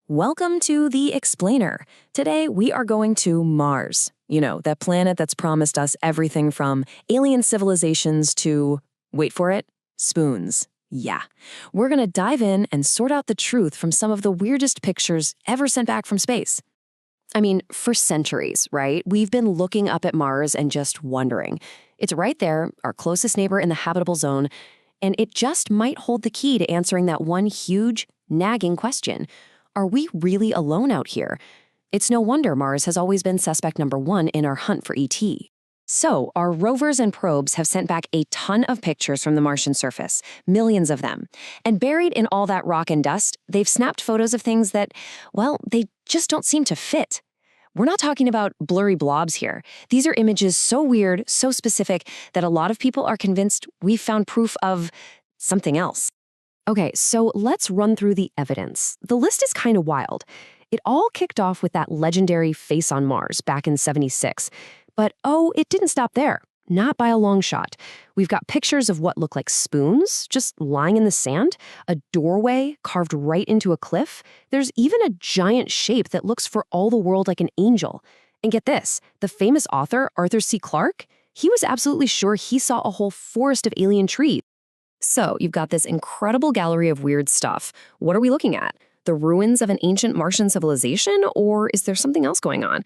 Welcome to The Explainer. Today we are going to Mars. You know, that planet that's promised us everything from alien civilizations to, wait for it, spoons. Yeah. We're going to dive in and sort out the truth from some of the weirdest pictures ever sent back from space. I mean, for centuries, right? We've been looking up at Mars and just wondering. It's right there, our closest neighbor in the habitable zone, and it just might hold the key to answering that one huge, nagging question. Are we really alone out here? It's no wonder Mars has always been suspect number one in our hunt for ET. So, our rovers and probes have sent back a ton of pictures from the Martian surface, millions of them. And buried in all that rock and dust, they've snapped photos of things that, well, they just don't seem to fit. We're not talking about blurry blobs here. These are images so weird, so specific, that a lot of people are convinced we've found proof of something else. Okay, so let's run through the evidence. The list is kind of wild. It all kicked off with that legendary face on Mars back in '76. But it didn't stop there. Not by a long shot. We've got pictures of what look like spoons just lying in the sand, a doorway carved right into a cliff. There's even a giant shape that looks for all the world like an angel. And get this, the famous author, Arthur C. Clarke, he was absolutely sure he saw a whole forest of alien trees. So you've got this incredible gallery of weird stuff. What are we looking at? The ruins of an ancient Martian civilization, or is there something else going on?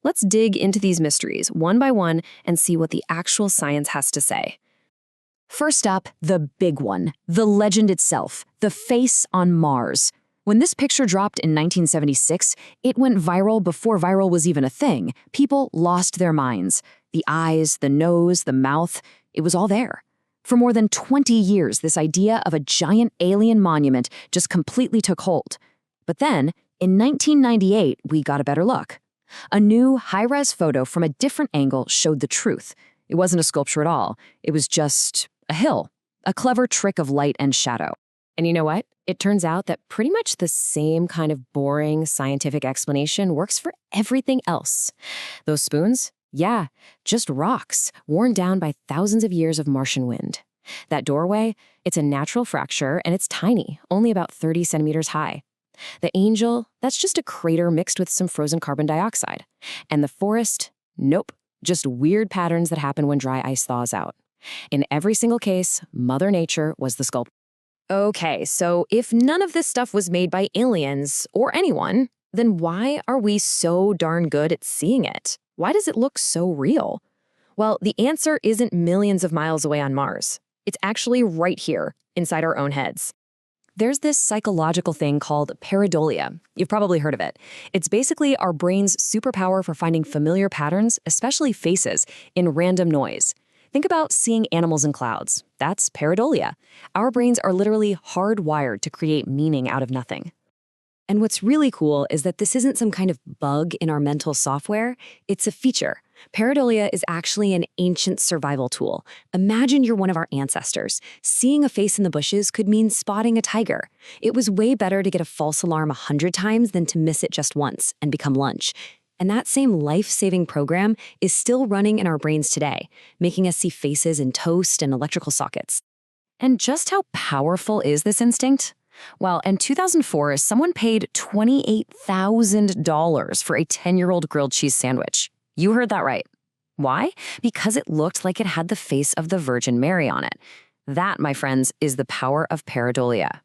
Let's dig into these mysteries one by one and see what the actual science has to say. First up, the big one, the legend itself, the face on Mars. When this picture dropped in 1976, it went viral before viral was even a thing. People lost their minds. The eyes, the nose, the mouth, it was all there. For more than 20 years, this idea of a giant alien monument just completely took hold. But then, in 1998, we got a better look. A new high-res photo from a different angle showed the truth. It wasn't a sculpture at all. It was just a hill, a clever trick of light and shadow. And you know what? It turns out that pretty much the same kind of boring scientific explanation works for everything else. Those spoons? Yeah, just rocks, worn down by thousands of years of Martian wind. That doorway? It's a natural fracture, and it's tiny, only about 30 centimeters high. The angel? That's just a crater mixed with some frozen carbon dioxide. And the forest? Nope, just weird patterns that happen when dry ice thaws out. In every single case, Mother Nature was the sculptor. Okay, so if none of this stuff was made by aliens, or anyone, then why are we so darn good at seeing it? Why does it look so real? Well, the answer isn't millions of miles away on Mars. It's actually right here, inside our own heads. There's this psychological thing called pareidolia. You've probably heard of it. It's basically our brain's superpower for finding familiar patterns, especially faces, in random noise. Think about seeing animals in clouds. That's pareidolia. Our brains are literally hardwired to create meaning out of nothing. And what's really cool is that this isn't some kind of bug in our mental software. It's a feature. Pareidolia is actually an ancient survival tool. Imagine you're one of our ancestors. Seeing a face in the bushes could mean spotting a tiger. It was way better to get a false alarm 100 times than to miss it just once and become lunch. And that same life-saving program is still running in our brains today, making us see faces in toast and electrical sockets. And just how powerful is this instinct? Well, in 2004, someone paid $28,000 for a 10-year-old grilled cheese sandwich. You heard that right. Why? Because it looked like it had the face of the Virgin Mary on it. That, my friends, is the power of pareidolia.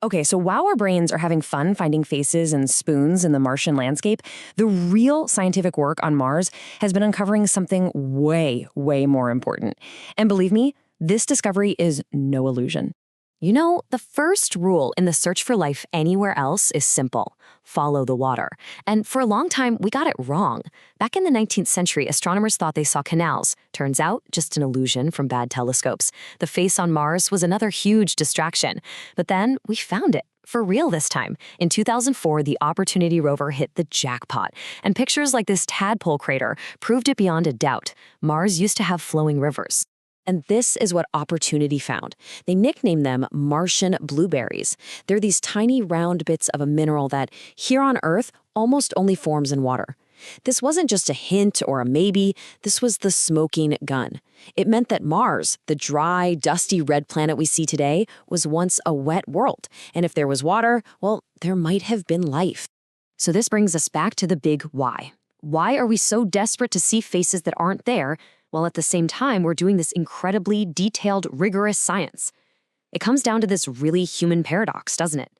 Okay, so while our brains are having fun finding faces and spoons in the Martian landscape, the real scientific work on Mars has been uncovering something way, way more important. And believe me, this discovery is no illusion. You know, the first rule in the search for life anywhere else is simple: follow the water. And for a long time, we got it wrong. Back in the 19th century, astronomers thought they saw canals. Turns out, just an illusion from bad telescopes. The face on Mars was another huge distraction. But then we found it. For real this time. In 2004, the Opportunity rover hit the jackpot. And pictures like this tadpole crater proved it beyond a doubt. Mars used to have flowing rivers. And this is what Opportunity found. They nicknamed them Martian blueberries. They're these tiny round bits of a mineral that, here on Earth, almost only forms in water. This wasn't just a hint or a maybe, this was the smoking gun. It meant that Mars, the dry, dusty red planet we see today, was once a wet world. And if there was water, well, there might have been life. So this brings us back to the big why. Why are we so desperate to see faces that aren't there, while at the same time we're doing this incredibly detailed, rigorous science? It comes down to this really human paradox, doesn't it?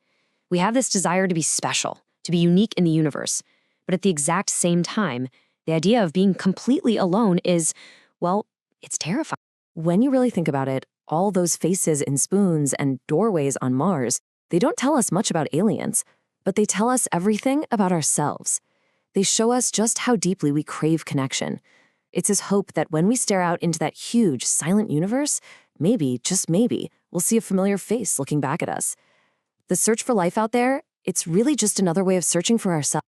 We have this desire to be special, to be unique in the universe, but at the exact same time, the idea of being completely alone is, well, it's terrifying. When you really think about it, all those faces in spoons and doorways on Mars, they don't tell us much about aliens, but they tell us everything about ourselves. They show us just how deeply we crave connection. It's his hope that when we stare out into that huge, silent universe, maybe, just maybe, we'll see a familiar face looking back at us. The search for life out there, it's really just another way of searching for ourselves.